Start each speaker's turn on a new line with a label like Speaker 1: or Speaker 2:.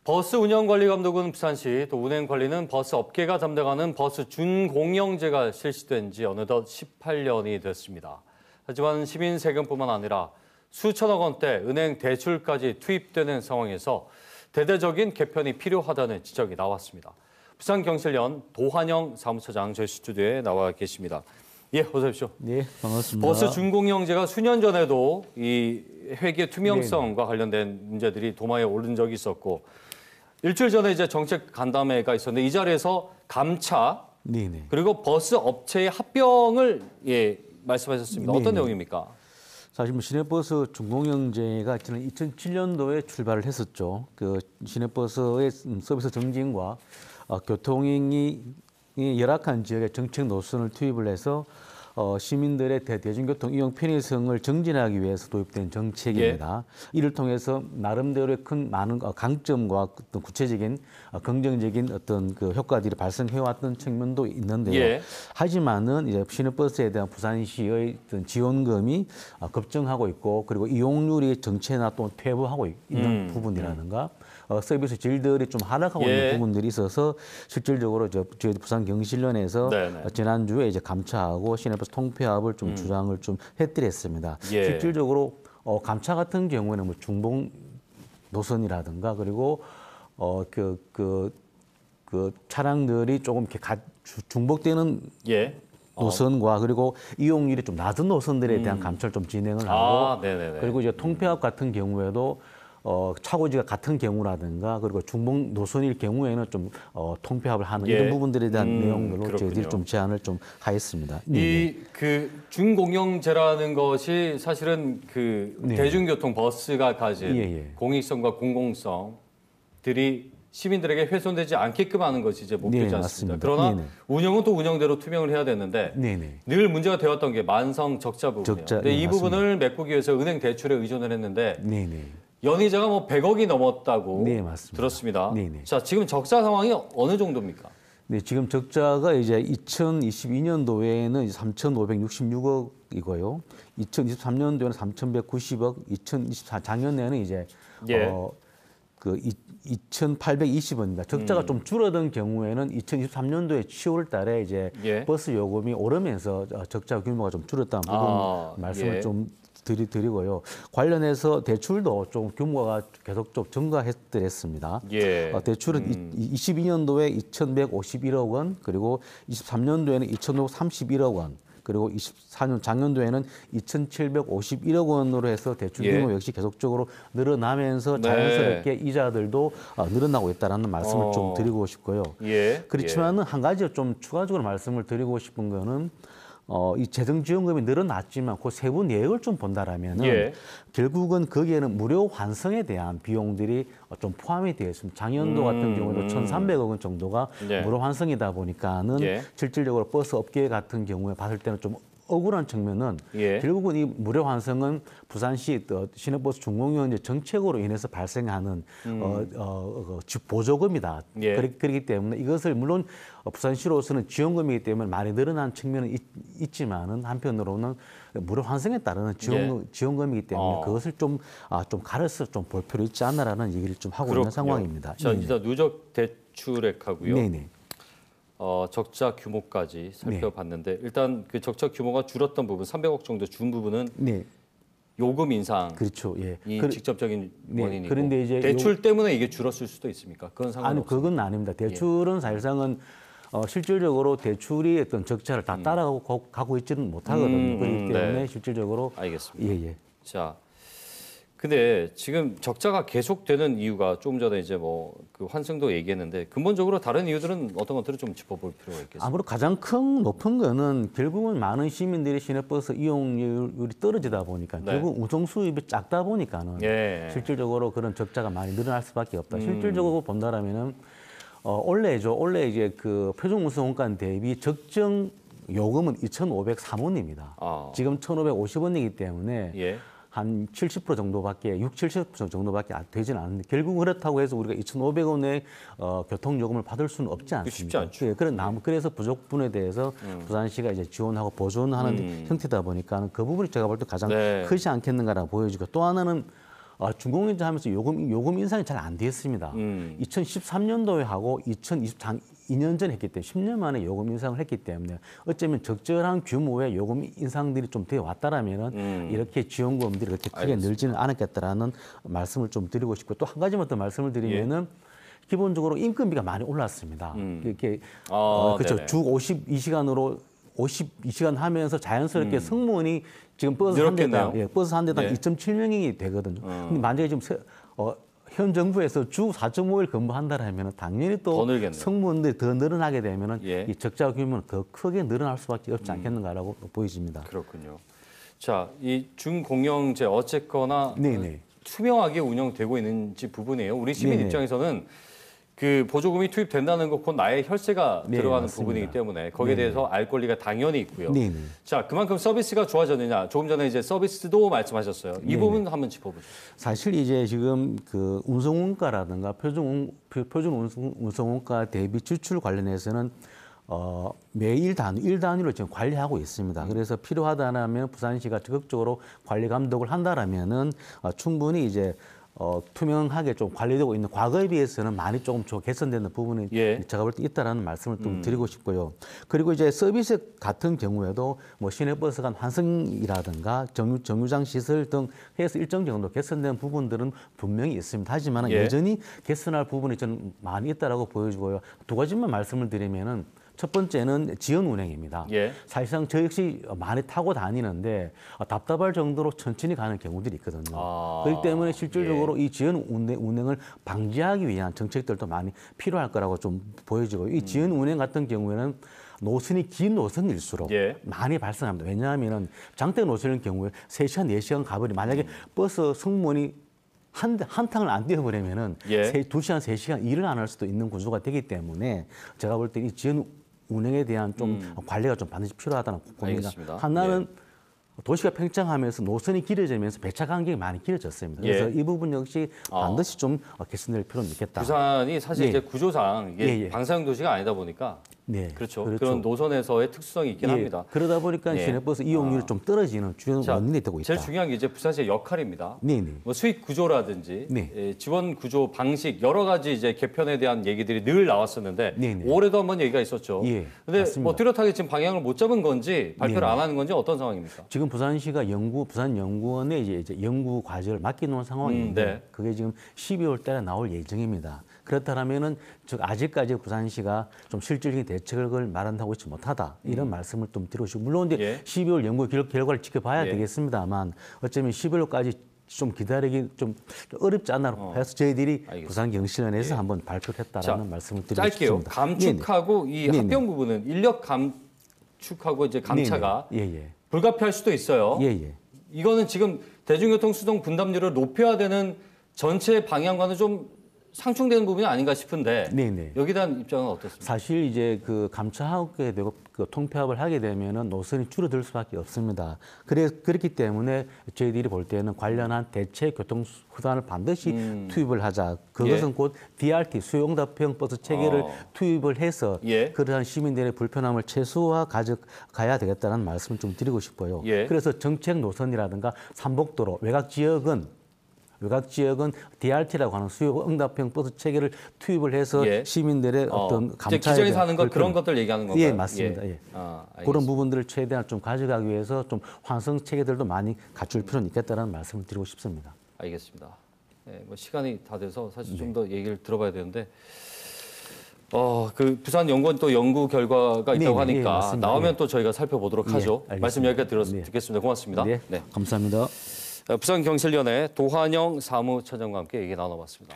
Speaker 1: 버스 운영관리감독은 부산시, 또 운행관리는 버스 업계가 담당하는 버스 준공영제가 실시된 지 어느덧 18년이 됐습니다. 하지만 시민 세금뿐만 아니라 수천억 원대 은행 대출까지 투입되는 상황에서 대대적인 개편이 필요하다는 지적이 나왔습니다. 부산경실련 도한영 사무처장 저희 스튜디오에 나와 계십니다. 예, 어서 오십시오.
Speaker 2: 네, 반갑습니다.
Speaker 1: 버스 준공영제가 수년 전에도 이 회계 투명성과 관련된 문제들이 도마에 오른 적이 있었고 일주일 전에 이제 정책 간담회가 있었는데 이 자리에서 감차 그리고 버스 업체의 합병을 말씀하셨습니다. 어떤 내용입니까?
Speaker 2: 사실 시내버스 준공영제가 지난 2007년도에 출발을 했었죠. 그 시내버스의 서비스 증진과 교통이 열악한 지역에 정책 노선을 투입을 해서 시민들의 대중교통 이용 편의성을 증진하기 위해서 도입된 정책입니다. 이를 통해서 나름대로의 많은 강점과 어떤 구체적인 긍정적인 어떤 그 효과들이 발생해왔던 측면도 있는데요. 하지만은 이제 시내버스에 대한 부산시의 어떤 지원금이 급증하고 있고 그리고 이용률이 정체나 또 퇴보하고 있는 부분이라든가 서비스 질들이 좀 하락하고 있는 부분들이 있어서 실질적으로 저희 부산경실련에서 지난주에 이제 감차하고 시내버스 통폐합을 좀 주장을 좀 해드렸습니다. 실질적으로 감차 같은 경우에는 뭐 중봉 노선이라든가 그리고 그 차량들이 조금 이렇게 중복되는 노선과 그리고 이용률이 좀 낮은 노선들에 대한 감차를 좀 진행을 하고 그리고 이제 통폐합 같은 경우에도 차고지가 같은 경우라든가 그리고 중복 노선일 경우에는 좀 통폐합을 하는 이런 부분들에 대한 내용들로 저희들이 좀 제안을 좀 하였습니다.
Speaker 1: 이 그 준공영제라는 것이 사실은 그 대중교통 버스가 가진 공익성과 공공성들이 시민들에게 훼손되지 않게끔 하는 것이 이제 목표지 않습니다. 그러나 운영은 또 운영대로 투명을 해야 되는데 늘 문제가 되었던 게 만성 적자 부분이에요. 근데 이 부분을 메꾸기 위해서 은행 대출에 의존을 했는데 연이자가 뭐 100억이 넘었다고 들었습니다. 자, 지금 적자 상황이 어느 정도입니까?
Speaker 2: 네, 지금 적자가 이제 2022년도에는 3,566억이고요. 2023년도에는 3,190억, 2024 작년에는 이제 2,820원입니다. 적자가 좀 줄어든 경우에는 2023년도에 10월 달에 이제 버스 요금이 오르면서 적자 규모가 좀 줄었다는 부분 말씀을 좀 드리고요. 관련해서 대출도 좀 규모가 계속 좀 증가했더랬습니다. 대출은 22년도에 2,151억 원, 그리고 23년도에는 2,531억 원, 그리고 24년 작년도에는 2,751억 원으로 해서 대출 규모 역시 계속적으로 늘어나면서 자연스럽게 이자들도 늘어나고 있다는 말씀을 좀 드리고 싶고요. 그렇지만은 한 가지 좀 추가적으로 말씀을 드리고 싶은 거는 이 재정지원금이 늘어났지만 그 세부 내역을 좀 본다라면은 결국은 거기에는 무료 환승에 대한 비용들이 좀 포함이 되어 있습니다. 작년도 같은 경우도 1,300억 원 정도가 무료 환승이다 보니까는 실질적으로 버스 업계 같은 경우에 봤을 때는 좀 억울한 측면은 결국은 이 무료 환승은 부산시 시내버스 준공영제 정책으로 인해서 발생하는 보조금이다. 그렇기 때문에 이것을 물론 부산시로서는 지원금이기 때문에 많이 늘어난 측면은 있지만은 한편으로는 무료 환승에 따르는 지원금이기 때문에 그것을 좀 가려서 좀 볼 필요 있지 않나라는 얘기를 좀 하고 있는 상황입니다.
Speaker 1: 자, 일단 누적 대출액하고요. 적자 규모까지 살펴봤는데 일단 그 적자 규모가 줄었던 부분 300억 정도 준 부분은 요금 인상 이 직접적인 원인이고
Speaker 2: 그런데 이제
Speaker 1: 대출 때문에 이게 줄었을 수도 있습니까? 그건 상관없습니다.
Speaker 2: 아니 그건 아닙니다. 대출은 사실상은 실질적으로 대출이 어떤 적자를 다 따라가고 있지는 못하거든요. 그렇기 때문에 실질적으로
Speaker 1: 알겠습니다. 자, 근데 지금 적자가 계속되는 이유가 조금 전에 이제 뭐 그 환승도 얘기했는데 근본적으로 다른 이유들은 어떤 것들을 좀 짚어볼 필요가 있겠습니다.
Speaker 2: 아무래도 가장 높은 거는 결국은 많은 시민들이 시내버스 이용률이 떨어지다 보니까 결국 운송 수입이 작다 보니까는 실질적으로 그런 적자가 많이 늘어날 수밖에 없다. 실질적으로 본다라면은 원래 이제 그 표준 운송 원가 대비 적정 요금은 2,503원입니다. 지금 1,550원이기 때문에 한 70% 정도밖에 70% 정도밖에 되지는 않는데 결국 그렇다고 해서 우리가 2,500원의 교통요금을 받을 수는 없지 않습니까?
Speaker 1: 쉽지 않죠.
Speaker 2: 그래서 부족분에 대해서 부산시가 이제 지원하고 보존하는 형태다 보니까 그 부분이 제가 볼 때 가장 크지 않겠는가라고 보여지고 또 하나는 중공영제 하면서 요금 인상이 잘 안 됐습니다. 2013년도에 하고 2022년 전에 했기 때문에 10년 만에 요금 인상을 했기 때문에 어쩌면 적절한 규모의 요금 인상들이 좀 되어 왔다라면은 이렇게 지원금들이 그렇게 크게 늘지는 않았겠다라는 말씀을 좀 드리고 싶고 또 한 가지만 더 말씀을 드리면은 기본적으로 인건비가 많이 올랐습니다. 이렇게 그렇죠. 주 52시간으로 52시간 하면서 자연스럽게 승무원이 지금 버스 한 대당 버스 한 대당 2.7명이 되거든요. 근데 만약에 지금 현 정부에서 주 4.5일 근무한다라면 당연히 또 승무원들이 더 늘어나게 되면은 이 적자 규모는 더 크게 늘어날 수밖에 없지 않겠는가라고 보여집니다.
Speaker 1: 그렇군요. 자, 이 중공영제 어쨌거나 투명하게 운영되고 있는지 부분이에요. 우리 시민 입장에서는 그 보조금이 투입된다는 거 곧 나의 혈세가 들어가는 맞습니다. 부분이기 때문에 거기에 대해서 알 권리가 당연히 있고요. 자, 그만큼 서비스가 좋아졌느냐? 조금 전에 이제 서비스도 말씀하셨어요. 이 부분 한번 짚어보죠.
Speaker 2: 사실 이제 지금 그 운송원가라든가 표준 운송원가 대비 지출 관련해서는 매일 일 단위로 지금 관리하고 있습니다. 그래서 필요하다면 부산시가 적극적으로 관리 감독을 한다라면은 충분히 이제 투명하게 좀 관리되고 있는 과거에 비해서는 많이 조금 개선되는 부분이 제가 볼 때 있다라는 말씀을 좀 드리고 싶고요. 그리고 이제 서비스 같은 경우에도 뭐 시내버스 간 환승이라든가 정류장 시설 등 해서 일정 정도 개선된 부분들은 분명히 있습니다. 하지만 여전히 개선할 부분이 저는 많이 있다라고 보여지고요. 두 가지만 말씀을 드리면은 첫 번째는 지연 운행입니다. 사실상 저 역시 많이 타고 다니는데 답답할 정도로 천천히 가는 경우들이 있거든요. 그렇기 때문에 실질적으로 이 지연 운행을 방지하기 위한 정책들도 많이 필요할 거라고 좀 보여지고 이 지연 운행 같은 경우에는 노선이 긴 노선일수록 많이 발생합니다. 왜냐하면 장대 노선일 경우에 3시간, 4시간 가버리 만약에 버스 승무원이 한 탕을 안 띄워버리면은 2시간, 3시간 일을 안 할 수도 있는 구조가 되기 때문에 제가 볼 때 이 지연 운행에 대한 좀 관리가 좀 반드시 필요하다는 고민입니다. 하나는 도시가 팽창하면서 노선이 길어지면서 배차 간격이 많이 길어졌습니다. 그래서 이 부분 역시 반드시 좀 개선될 필요는 있겠다.
Speaker 1: 부산이 사실 이제 구조상 이게 방사형 도시가 아니다 보니까 그렇죠. 그런 노선에서의 특수성이 있긴 합니다.
Speaker 2: 그러다 보니까 시내버스 이용률이 좀 떨어지는 주요 원인이 되고 있다.
Speaker 1: 제일 중요한 게 이제 부산시의 역할입니다. 뭐 수익 구조라든지 지원 구조 방식 여러 가지 이제 개편에 대한 얘기들이 늘 나왔었는데 올해도 한번 얘기가 있었죠. 근데 뭐 뚜렷하게 지금 방향을 못 잡은 건지 발표를 안 하는 건지 어떤 상황입니까?
Speaker 2: 지금 부산시가 부산연구원에 이제 연구 과제를 맡겨놓은 상황인데 그게 지금 12월 달에 나올 예정입니다. 그렇다면은 즉 아직까지 부산시가 좀 실질적인 대책을 마련하고 있지 못하다 이런 말씀을 좀 드리고 싶고 물론 이제 12월 연구 결과를 지켜봐야 되겠습니다만 어쩌면 12월까지 좀 기다리기 좀 어렵지 않나 해서 저희들이 부산경실련에서 한번 발표를 했다라는 말씀을 드리고 싶습니다.
Speaker 1: 감축하고 이 합병 부분은 인력 감축하고 이제 감차가 불가피할 수도 있어요. 이거는 지금 대중교통 수동 분담률을 높여야 되는 전체 방향과는 좀 상충되는 부분이 아닌가 싶은데 여기에 대한 입장은 어떻습니까?
Speaker 2: 사실 이제 그 감차하게 되고 그 통폐합을 하게 되면은 노선이 줄어들 수밖에 없습니다. 그렇기 때문에 저희들이 볼 때는 관련한 대체 교통 수단을 반드시 투입을 하자. 그것은 곧 DRT 수요응답형 버스 체계를 투입을 해서 그러한 시민들의 불편함을 최소화 가져가야 되겠다는 말씀을 좀 드리고 싶어요. 그래서 정책 노선이라든가 삼복도로 외곽 지역은 DRT라고 하는 수요 응답형 버스 체계를 투입을 해서 시민들의 어떤 감차에
Speaker 1: 기장에 사는 것 그런 것들 얘기하는 건가요?
Speaker 2: 예, 맞습니다. 그런 부분들을 최대한 좀 가져가기 위해서 좀 환승 체계들도 많이 갖출 필요는 있겠다는 말씀을 드리고 싶습니다.
Speaker 1: 알겠습니다. 뭐 시간이 다 돼서 사실 좀 더 얘기를 들어봐야 되는데 그 부산연구원 또 연구 결과가 있다고 하니까 나오면 또 저희가 살펴보도록 하죠. 말씀 여기까지 듣겠습니다. 고맙습니다.
Speaker 2: 감사합니다.
Speaker 1: 부산경실련의 도환영 사무처장과 함께 얘기 나눠봤습니다.